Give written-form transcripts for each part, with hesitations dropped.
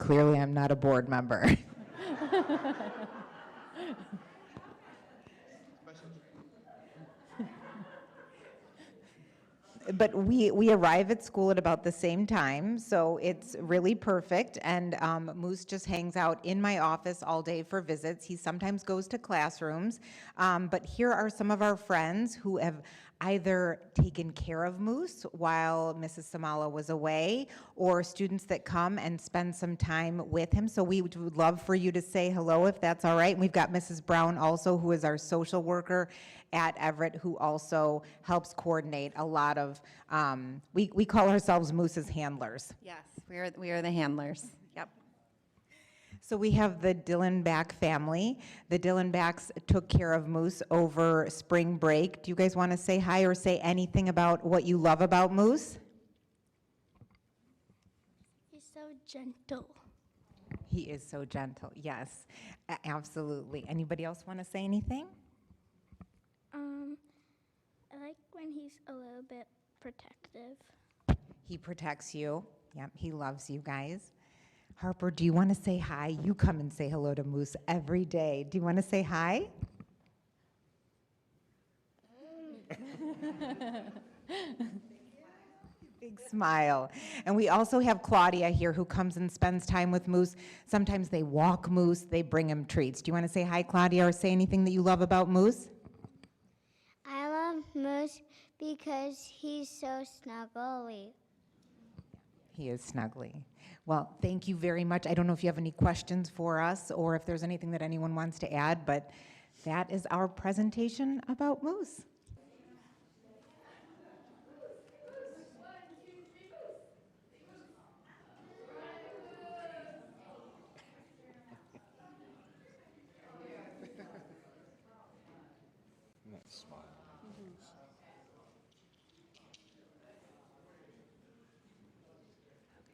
Clearly, I'm not a board member. But we arrive at school at about the same time, so it's really perfect. And Moose just hangs out in my office all day for visits. He sometimes goes to classrooms. But here are some of our friends who have either taken care of Moose while Mrs. Samala was away, or students that come and spend some time with him. So we would love for you to say hello if that's all right. And we've got Mrs. Brown also, who is our social worker at Everett, who also helps coordinate a lot of, we call ourselves Moose's handlers. Yes, we are the handlers. Yep. So we have the Dillenback family. The Dillenbacks took care of Moose over spring break. Do you guys want to say hi or say anything about what you love about Moose? He's so gentle. He is so gentle, yes, absolutely. Anybody else want to say anything? I like when he's a little bit protective. He protects you. Yep, he loves you guys. Harper, do you want to say hi? You come and say hello to Moose every day. Do you want to say hi? Big smile. And we also have Claudia here who comes and spends time with Moose. Sometimes they walk Moose, they bring him treats. Do you want to say hi, Claudia, or say anything that you love about Moose? I love Moose because he's so snuggly. He is snuggly. Well, thank you very much. I don't know if you have any questions for us or if there's anything that anyone wants to add, but that is our presentation about Moose.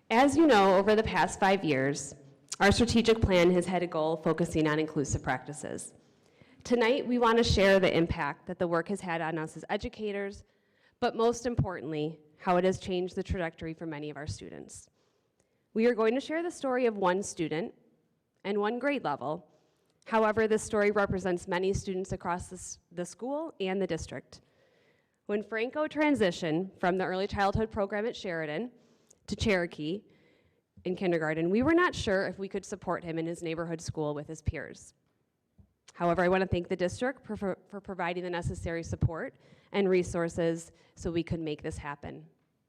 As you know, over the past 5 years, our strategic plan has had a goal focusing on inclusive practices. Tonight, we want to share the impact that the work has had on us as educators, but most importantly, how it has changed the trajectory for many of our students. We are going to share the story of one student and one grade level. However, this story represents many students across the school and the district. When Franco transitioned from the early childhood program at Sheridan to Cherokee in kindergarten, we were not sure if we could support him in his neighborhood school with his peers. However, I want to thank the district for providing the necessary support and resources so we could make this happen,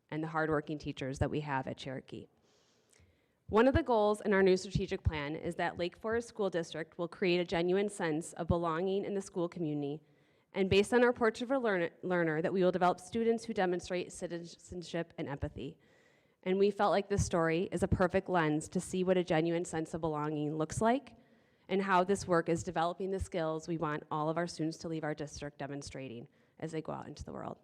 and the hardworking teachers that we have at Cherokee. One of the goals in our new strategic plan is that Lake Forest School District will create a genuine sense of belonging in the school community, and based on our portrait of a learner, that we will develop students who demonstrate citizenship and empathy. And we felt like this story is a perfect lens to see what a genuine sense of belonging looks like and how this work is developing the skills we want all of our students to leave our district demonstrating as they go out into the world.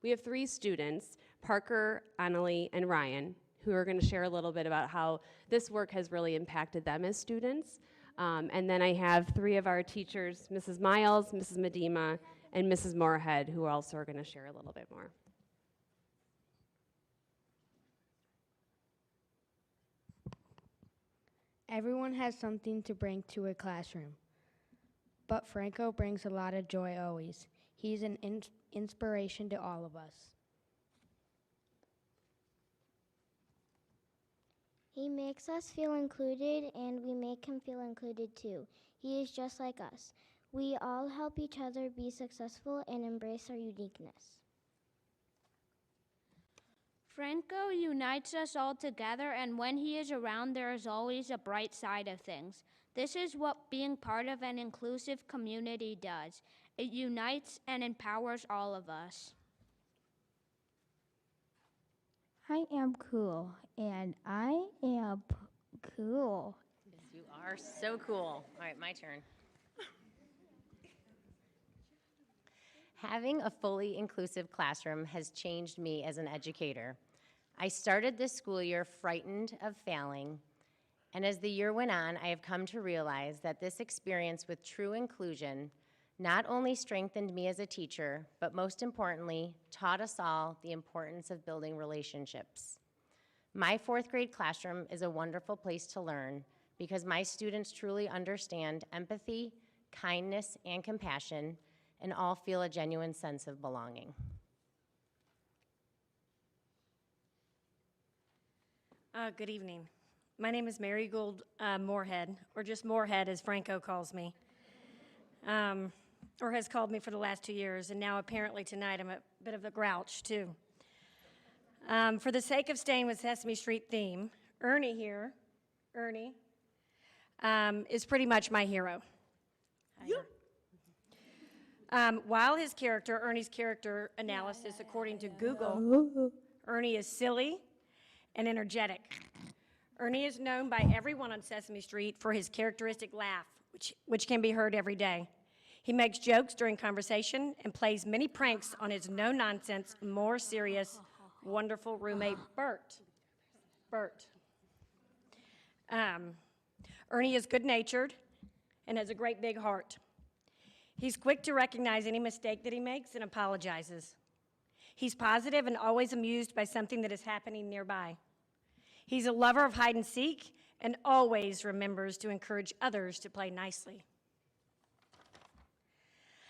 We have 3 students, Parker, Annalie, and Ryan, who are going to share a little bit about how this work has really impacted them as students. And then I have 3 of our teachers, Mrs. Miles, Mrs. Medema, and Mrs. Moorhead, who also are going to share a little bit more. Everyone has something to bring to a classroom, but Franco brings a lot of joy always. He's an inspiration to all of us. He makes us feel included, and we make him feel included too. He is just like us. We all help each other be successful and embrace our uniqueness. Franco unites us all together, and when he is around, there is always a bright side of things. This is what being part of an inclusive community does. It unites and empowers all of us. I am cool, and I am cool. Yes, you are so cool. All right, my turn. Having a fully inclusive classroom has changed me as an educator. I started this school year frightened of failing, and as the year went on, I have come to realize that this experience with true inclusion not only strengthened me as a teacher, but most importantly, taught us all the importance of building relationships. My fourth grade classroom is a wonderful place to learn because my students truly understand empathy, kindness, and compassion, and all feel a genuine sense of belonging. Good evening. My name is Mary Gould Moorhead, or just Moorhead as Franco calls me, or has called me for the last 2 years, and now apparently tonight I'm a bit of a grouch too. For the sake of staying with Sesame Street theme, Ernie here, is pretty much my hero. While his character, Ernie's character analysis, according to Google, Ernie is silly and energetic. Ernie is known by everyone on Sesame Street for his characteristic laugh, which can be heard every day. He makes jokes during conversation and plays many pranks on his no-nonsense, more serious, wonderful roommate, Bert. Ernie is good-natured and has a great big heart. He's quick to recognize any mistake that he makes and apologizes. He's positive and always amused by something that is happening nearby. He's a lover of hide and seek and always remembers to encourage others to play nicely.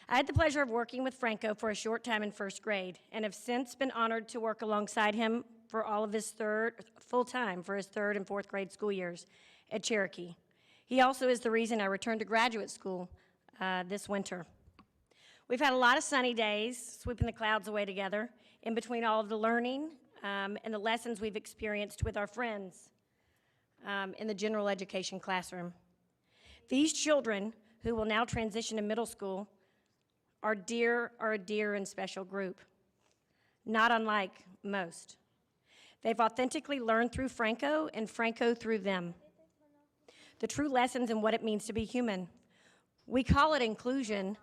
I had the pleasure of working with Franco for a short time in first grade and have since been honored to work alongside him for all of his full-time for his third and fourth grade school years at Cherokee. He also is the reason I returned to graduate school this winter. We've had a lot of sunny days, sweeping the clouds away together, in between all of the learning and the lessons we've experienced with our friends in the general education classroom. These children, who will now transition to middle school, are a dear and special group, not unlike most. They've authentically learned through Franco and Franco through them. The true lessons in what it means to be human. We call it inclusion,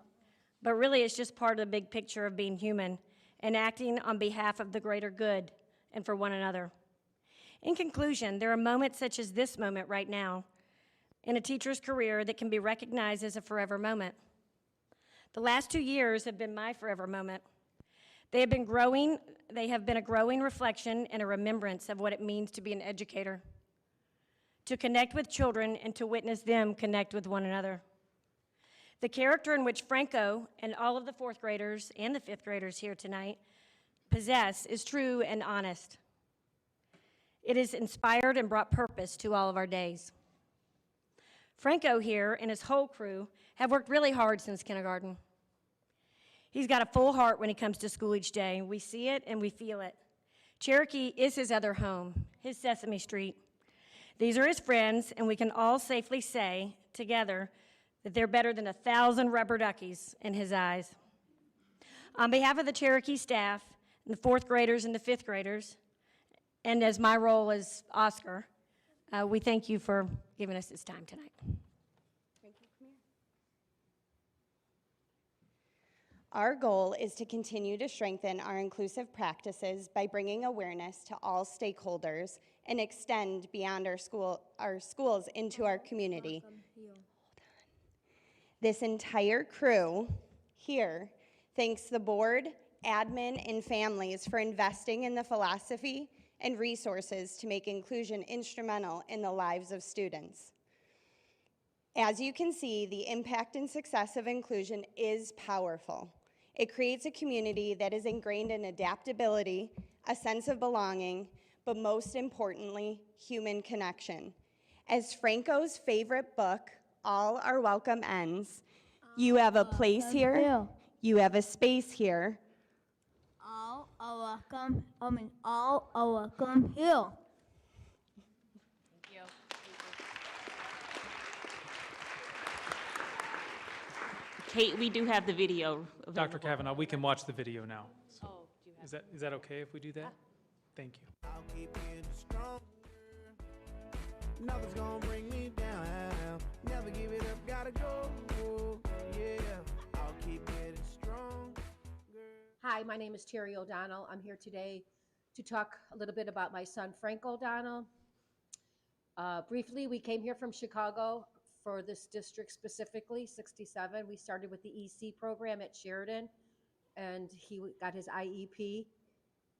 but really it's just part of the big picture of being human and acting on behalf of the greater good and for one another. In conclusion, there are moments such as this moment right now in a teacher's career that can be recognized as a forever moment. The last 2 years have been my forever moment. They have been a growing reflection and a remembrance of what it means to be an educator, to connect with children and to witness them connect with one another. The character in which Franco and all of the fourth graders and the fifth graders here tonight possess is true and honest. It has inspired and brought purpose to all of our days. Franco here and his whole crew have worked really hard since kindergarten. He's got a full heart when he comes to school each day. We see it and we feel it. Cherokee is his other home, his Sesame Street. These are his friends, and we can all safely say together that they're better than 1,000 rubber duckies in his eyes. On behalf of the Cherokee staff, and the fourth graders and the fifth graders, and as my role as Oscar, we thank you for giving us this time tonight. Our goal is to continue to strengthen our inclusive practices by bringing awareness to all stakeholders and extend beyond our schools into our community. This entire crew here thanks the board, admin, and families for investing in the philosophy and resources to make inclusion instrumental in the lives of students. As you can see, the impact and success of inclusion is powerful. It creates a community that is ingrained in adaptability, a sense of belonging, but most importantly, human connection. As Franco's favorite book, All Are Welcome ends, you have a place here, you have a space here. All are welcome. All are welcome here. Kate, we do have the video available. Dr. Kavanaugh, we can watch the video now. So is that okay if we do that? Thank you. I'll keep getting stronger. Nothing's gonna bring me down. Never give it up, gotta go. Yeah, I'll keep getting stronger. Hi, my name is Terry O'Donnell. I'm here today to talk a little bit about my son, Frank O'Donnell. Briefly, we came here from Chicago for this district specifically, 67. We started with the EC program at Sheridan, and he got his IEP.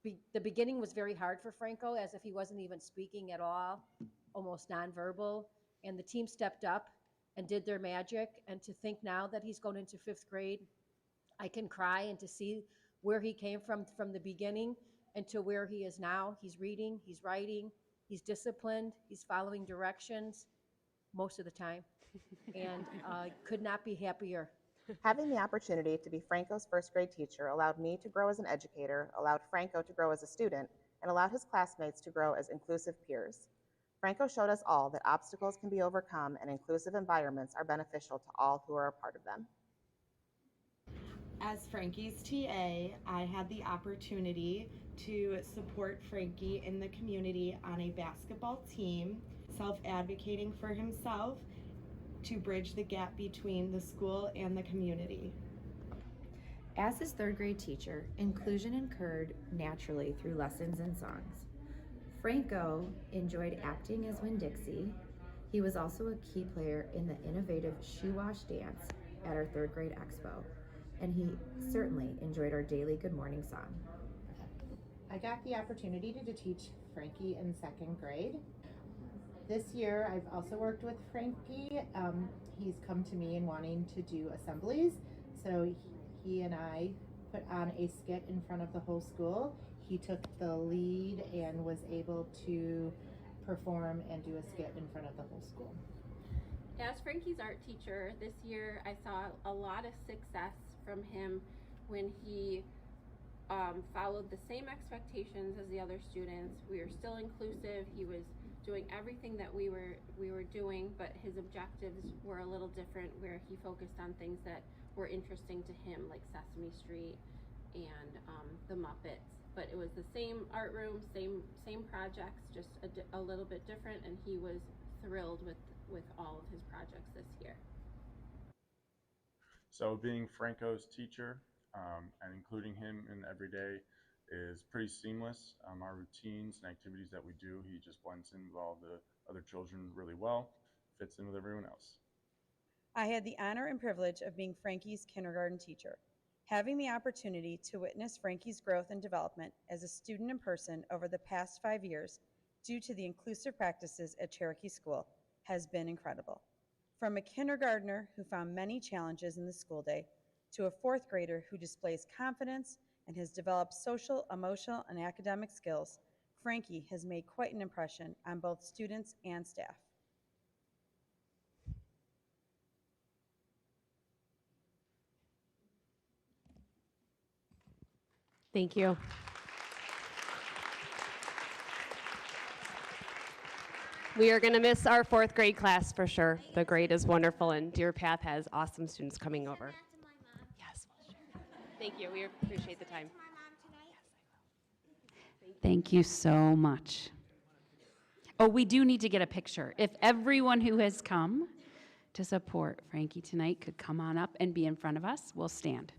the beginning was very hard for Franco, as if he wasn't even speaking at all, almost nonverbal. And the team stepped up and did their magic. And to think now that he's going into 5th grade, I can cry, and to see where he came from the beginning and to where he is now. He's reading, he's writing, he's disciplined, he's following directions most of the time, and could not be happier. Having the opportunity to be Franco's first grade teacher allowed me to grow as an educator, allowed Franco to grow as a student, and allowed his classmates to grow as inclusive peers. Franco showed us all that obstacles can be overcome and inclusive environments are beneficial to all who are a part of them. As Frankie's TA, I had the opportunity to support Frankie in the community on a basketball team, self-advocating for himself to bridge the gap between the school and the community. As his 3rd grade teacher, inclusion occurred naturally through lessons and songs. Franco enjoyed acting as Winn-Dixie. He was also a key player in the innovative shoe wash dance at our 3rd grade expo, and he certainly enjoyed our daily good morning song. I got the opportunity to teach Frankie in 2nd grade. This year, I've also worked with Frankie. He's come to me and wanting to do assemblies, so he and I put on a skit in front of the whole school. He took the lead and was able to perform and do a skit in front of the whole school. As Frankie's art teacher, this year I saw a lot of success from him when he followed the same expectations as the other students. We were still inclusive. He was doing everything that we were doing, but his objectives were a little different, where he focused on things that were interesting to him, like Sesame Street and the Muppets. But it was the same art room, same projects, just a little bit different, and he was thrilled with all of his projects this year. So being Franco's teacher and including him in every day is pretty seamless. Our routines and activities that we do, he just blends in with all the other children really well, fits in with everyone else. I had the honor and privilege of being Frankie's kindergarten teacher. Having the opportunity to witness Frankie's growth and development as a student in person over the past 5 years due to the inclusive practices at Cherokee School has been incredible. From a kindergartner who found many challenges in the school day to a 4th grader who displays confidence and has developed social, emotional, and academic skills, Frankie has made quite an impression on both students and staff. Thank you. We are going to miss our 4th grade class for sure. The grade is wonderful, and Deer Path has awesome students coming over. Yes, well, sure. Thank you. We appreciate the time. Thank you so much. Oh, we do need to get a picture. If everyone who has come to support Frankie tonight could come on up and be in front of us, we'll stand.